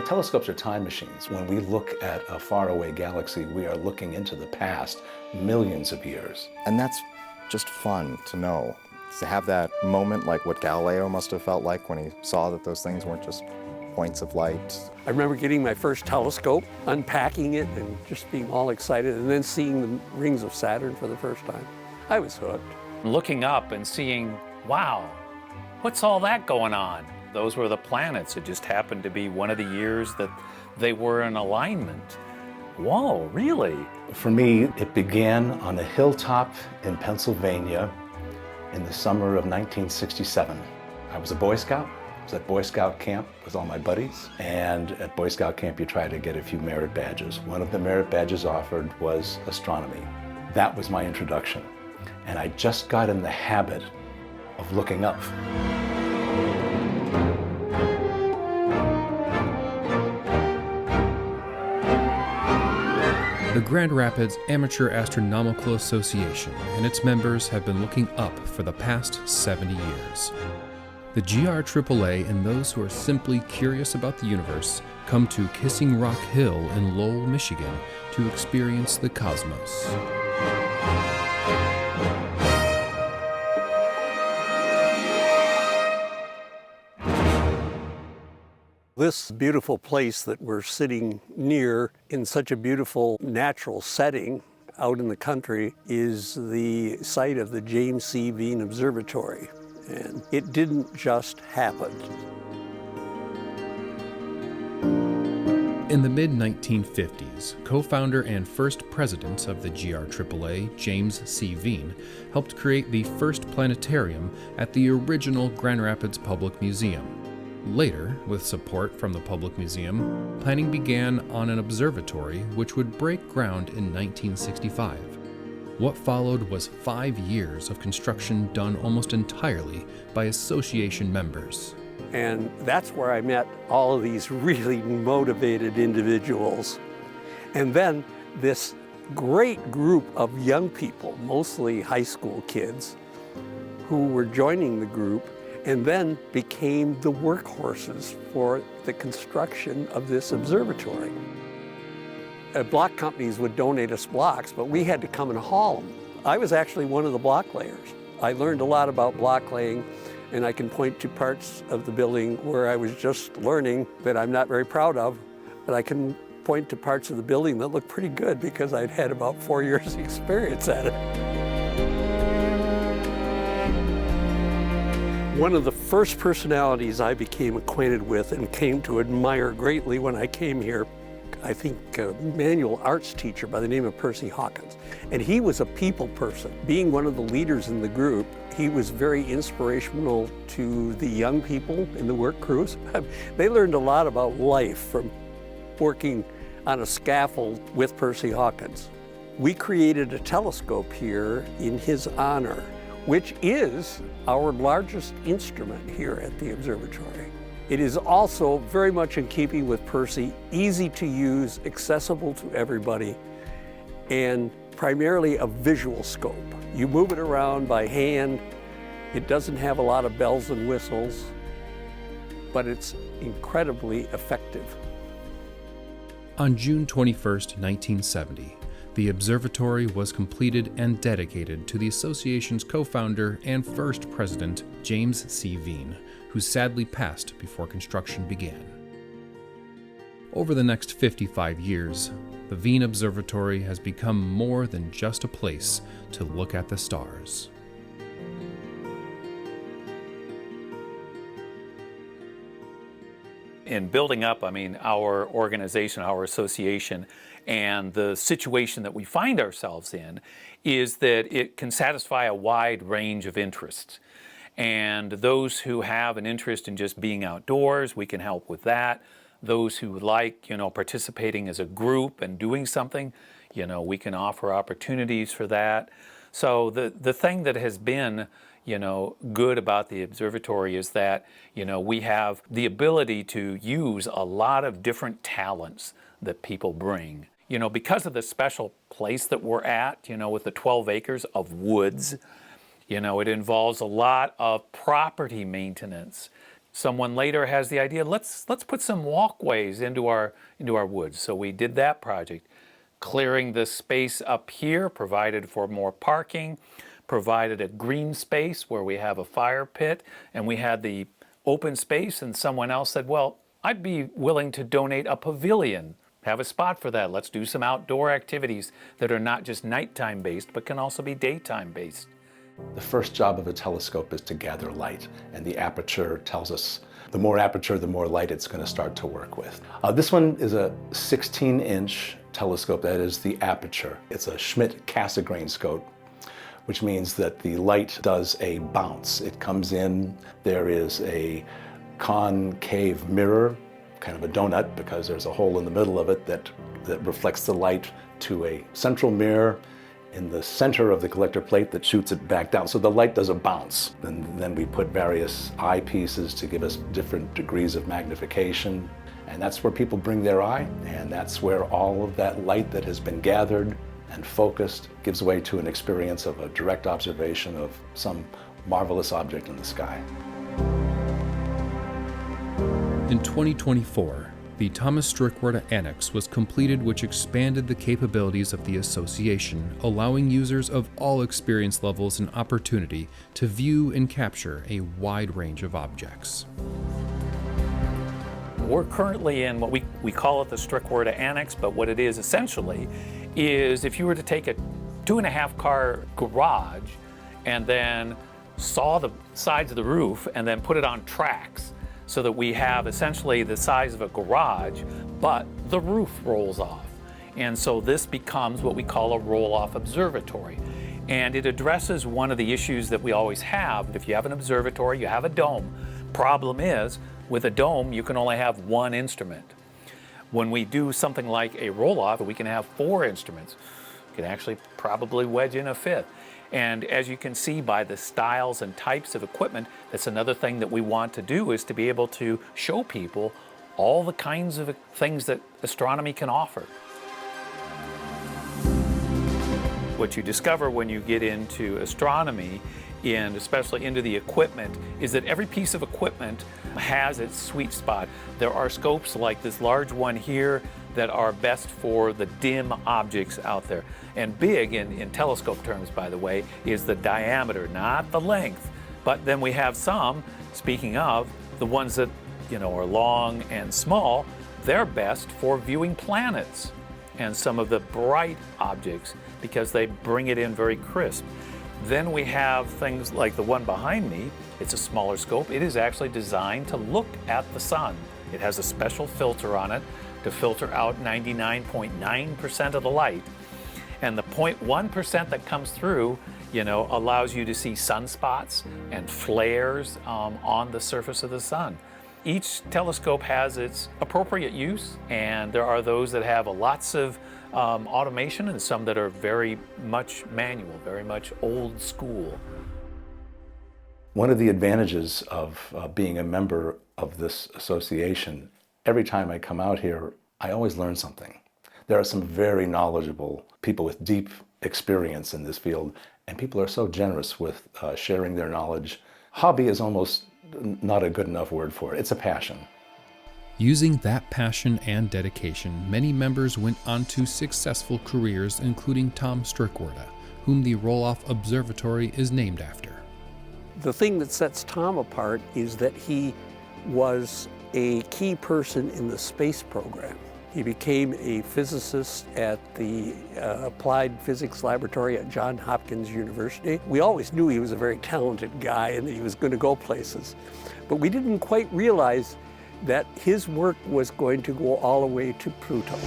Telescopes are time machines. When we look at a faraway galaxy, we are looking into the past millions of years. And that's just fun to know, to have that moment like what Galileo must have felt like when he saw that those things weren't just points of light. I remember getting my first telescope, unpacking it, and just being all excited, and then seeing the rings of Saturn for the first time. I was hooked. Looking up and seeing, wow, what's all that going on? Those were the planets. It just happened to be one of the years that they were in alignment. Whoa, really? For me, it began on a hilltop in Pennsylvania in the summer of 1967. I was a Boy Scout. I was at Boy Scout camp with all my buddies. And at Boy Scout camp, you try to get a few merit badges. One of the merit badges offered was astronomy. That was my introduction. And I just got in the habit of looking up. The Grand Rapids Amateur Astronomical Association and its members have been looking up for the past 70 years. The GRAAA and those who are simply curious about the universe come to Kissing Rock Hill in Lowell, Michigan to experience the cosmos. This beautiful place that we're sitting near in such a beautiful natural setting out in the country is the site of the James C. Veen Observatory. And it didn't just happen. In the mid-1950s, co-founder and first president of the GRAAA, James C. Veen, helped create the first planetarium at the original Grand Rapids Public Museum. Later, with support from the Public Museum, planning began on an observatory which would break ground in 1965. What followed was 5 years of construction done almost entirely by association members. And that's where I met all of these really motivated individuals. And then this great group of young people, mostly high school kids, who were joining the group and then became the workhorses for the construction of this observatory. Block companies would donate us blocks, but we had to come and haul them. I was actually one of the block layers. I learned a lot about block laying, and I can point to parts of the building where I was just learning that I'm not very proud of, but I can point to parts of the building that look pretty good because I'd had about 4 years experience at it. One of the first personalities I became acquainted with and came to admire greatly when I came here, I think a manual arts teacher by the name of Percy Hawkins. And he was a people person. Being one of the leaders in the group, he was very inspirational to the young people in the work crews. They learned a lot about life from working on a scaffold with Percy Hawkins. We created a telescope here in his honor, which is our largest instrument here at the observatory. It is also very much in keeping with Percy, easy to use, accessible to everybody, and primarily a visual scope. You move it around by hand. It doesn't have a lot of bells and whistles, but it's incredibly effective. On June 21st, 1970, the observatory was completed and dedicated to the association's co-founder and first president, James C. Veen, who sadly passed before construction began. Over the next 55 years, the Veen Observatory has become more than just a place to look at the stars. In building up, our organization, our association, and the situation that we find ourselves in is that it can satisfy a wide range of interests. And those who have an interest in just being outdoors, we can help with that. Those who like, participating as a group and doing something, we can offer opportunities for that. So the thing that has been, good about the observatory is that, we have the ability to use a lot of different talents that people bring. Because of the special place that we're at, with the 12 acres of woods, it involves a lot of property maintenance, Someone later has the idea, let's put some walkways into our woods. So we did that project, clearing the space up here, provided for more parking, provided a green space where we have a fire pit, and we had the open space, and someone else said, well, I'd be willing to donate a pavilion, have a spot for that. Let's do some outdoor activities that are not just nighttime based, but can also be daytime based. The first job of a telescope is to gather light, and the aperture tells us the more aperture, the more light it's going to start to work with. This one is a 16-inch telescope. That is the aperture. It's a Schmidt-Cassegrain scope, which means that the light does a bounce. It comes in, there is a concave mirror, kind of a donut, because there's a hole in the middle of it that reflects the light to a central mirror in the center of the collector plate that shoots it back down. So the light does a bounce. And then we put various eyepieces to give us different degrees of magnification. And that's where people bring their eye, and that's where all of that light that has been gathered and focused gives way to an experience of a direct observation of some marvelous object in the sky. In 2024, the Thomas Strickwerda Annex was completed, which expanded the capabilities of the association, allowing users of all experience levels an opportunity to view and capture a wide range of objects. We're currently in what we call it the Strickwerda Annex, but what it is essentially is if you were to take a 2.5 car garage and then saw the sides of the roof and then put it on tracks, so that we have essentially the size of a garage, but the roof rolls off. And so this becomes what we call a roll-off observatory. And it addresses one of the issues that we always have. If you have an observatory, you have a dome. Problem is, with a dome, you can only have one instrument. When we do something like a roll-off, we can have 4 instruments. We can actually probably wedge in a 5th. And as you can see by the styles and types of equipment, that's another thing that we want to do, is to be able to show people all the kinds of things that astronomy can offer. What you discover when you get into astronomy, and especially into the equipment, is that every piece of equipment has its sweet spot. There are scopes like this large one here that are best for the dim objects out there. And big, in telescope terms, by the way, is the diameter, not the length. But then we have some, speaking of, the ones that are long and small, they're best for viewing planets and some of the bright objects because they bring it in very crisp. Then we have things like the one behind me. It's a smaller scope. It is actually designed to look at the sun. It has a special filter on it to filter out 99.9% of the light. And the 0.1% that comes through, allows you to see sunspots and flares on the surface of the sun. Each telescope has its appropriate use, and there are those that have lots of automation and some that are very much manual, very much old school. One of the advantages of being a member of this association, every time I come out here, I always learn something. There are some very knowledgeable people with deep experience in this field, and people are so generous with sharing their knowledge. Hobby is almost not a good enough word for it. It's a passion. Using that passion and dedication, many members went on to successful careers, including Tom Strickwerda, whom the Roll-Off Observatory is named after. The thing that sets Tom apart is that he was a key person in the space program. He became a physicist at the Applied Physics Laboratory at Johns Hopkins University. We always knew he was a very talented guy and that he was going to go places, but we didn't quite realize that his work was going to go all the way to Pluto.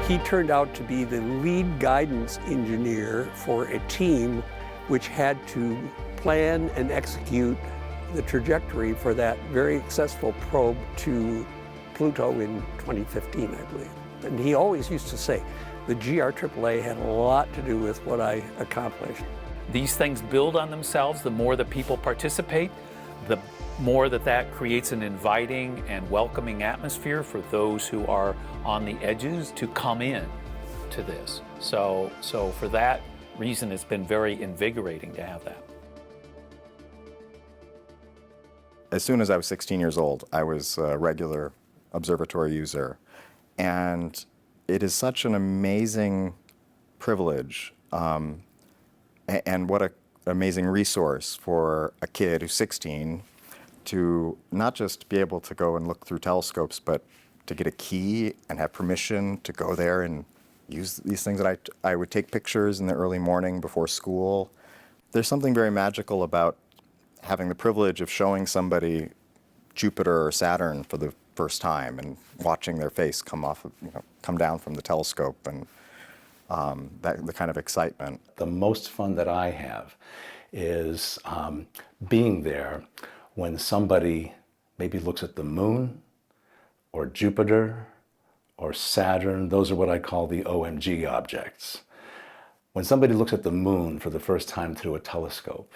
He turned out to be the lead guidance engineer for a team which had to plan and execute the trajectory for that very successful probe to Pluto in 2015, I believe. And he always used to say, the GRAAA had a lot to do with what I accomplished. These things build on themselves. The more that people participate, the more that creates an inviting and welcoming atmosphere for those who are on the edges to come in to this. So for that reason, it's been very invigorating to have that. As soon as I was 16 years old, I was a regular observatory user. And it is such an amazing privilege and what an amazing resource for a kid who's 16 to not just be able to go and look through telescopes, but to get a key and have permission to go there and use these things. That I would take pictures in the early morning before school. There's something very magical about having the privilege of showing somebody Jupiter or Saturn for the first time and watching their face come down from the telescope, and the kind of excitement. The most fun that I have is being there when somebody maybe looks at the moon or Jupiter or Saturn. Those are what I call the OMG objects. When somebody looks at the moon for the first time through a telescope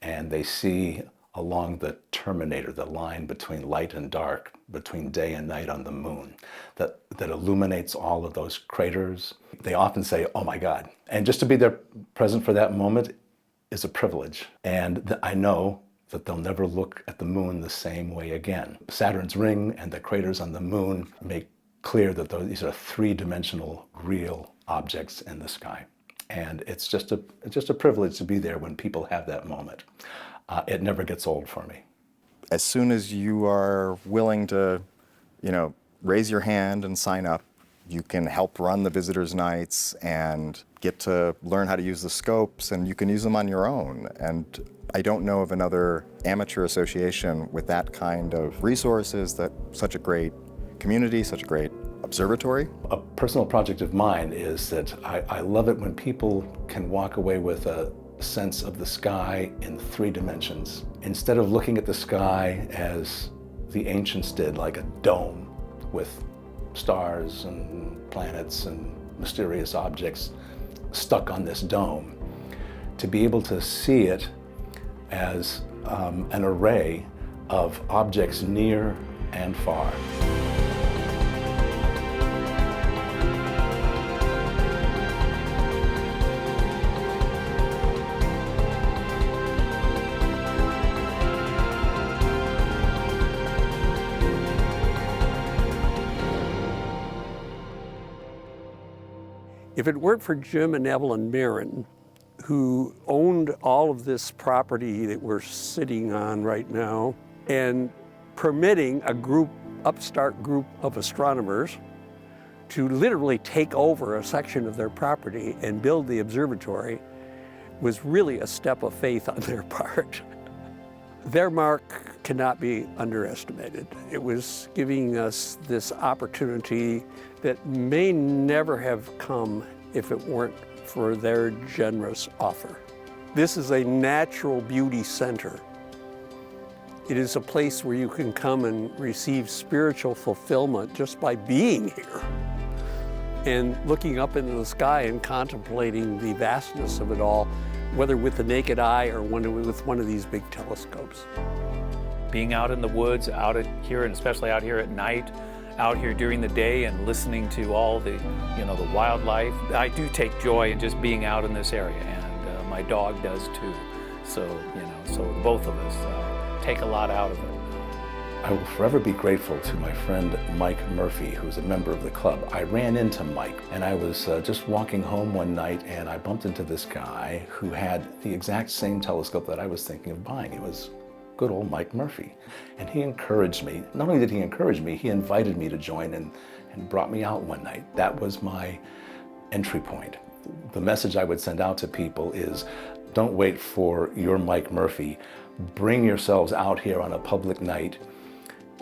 and they see along the terminator, the line between light and dark, between day and night on the moon, that illuminates all of those craters, they often say, oh my God. And just to be there present for that moment is a privilege. And I know that they'll never look at the moon the same way again. Saturn's ring and the craters on the moon make clear that these are three-dimensional real objects in the sky. And it's just a privilege to be there when people have that moment. It never gets old for me. As soon as you are willing to, raise your hand and sign up, you can help run the visitors' nights and get to learn how to use the scopes, and you can use them on your own. And I don't know of another amateur association with that kind of resources, that such a great community, such a great observatory. A personal project of mine is that I love it when people can walk away with a sense of the sky in 3 dimensions. Instead of looking at the sky as the ancients did, like a dome with stars and planets and mysterious objects stuck on this dome, to be able to see it as an array of objects near and far. If it weren't for Jim and Evelyn Marin, who owned all of this property that we're sitting on right now, and permitting a upstart group of astronomers to literally take over a section of their property and build the observatory, was really a step of faith on their part. Their mark cannot be underestimated. It was giving us this opportunity that may never have come if it weren't for their generous offer. This is a natural beauty center. It is a place where you can come and receive spiritual fulfillment just by being here and looking up into the sky and contemplating the vastness of it all, whether with the naked eye or with one of these big telescopes. Being out in the woods, here, and especially out here at night, out here during the day and listening to all the, the wildlife. I do take joy in just being out in this area, and my dog does too. So, so both of us take a lot out of it. I will forever be grateful to my friend Mike Murphy, who's a member of the club. I ran into Mike, and I was just walking home one night, and I bumped into this guy who had the exact same telescope that I was thinking of buying. It was good old Mike Murphy. And he encouraged me. Not only did he encourage me, he invited me to join and brought me out one night. That was my entry point. The message I would send out to people is, don't wait for your Mike Murphy. Bring yourselves out here on a public night.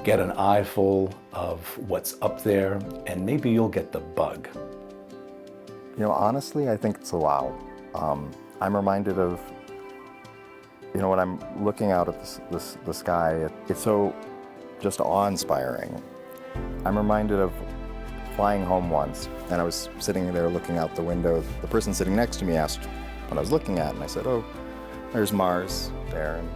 Get an eye full of what's up there, and maybe you'll get the bug. Honestly, I think it's a wow. I'm reminded of, when I'm looking out at the sky, it's so just awe-inspiring. I'm reminded of flying home once, and I was sitting there looking out the window. The person sitting next to me asked what I was looking at, and I said, oh, there's Mars there. And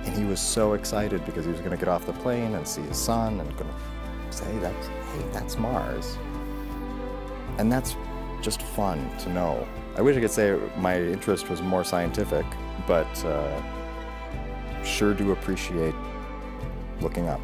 And he was so excited because he was going to get off the plane and see his son and going to say, hey, that's Mars. And that's just fun to know. I wish I could say my interest was more scientific, but sure do appreciate looking up.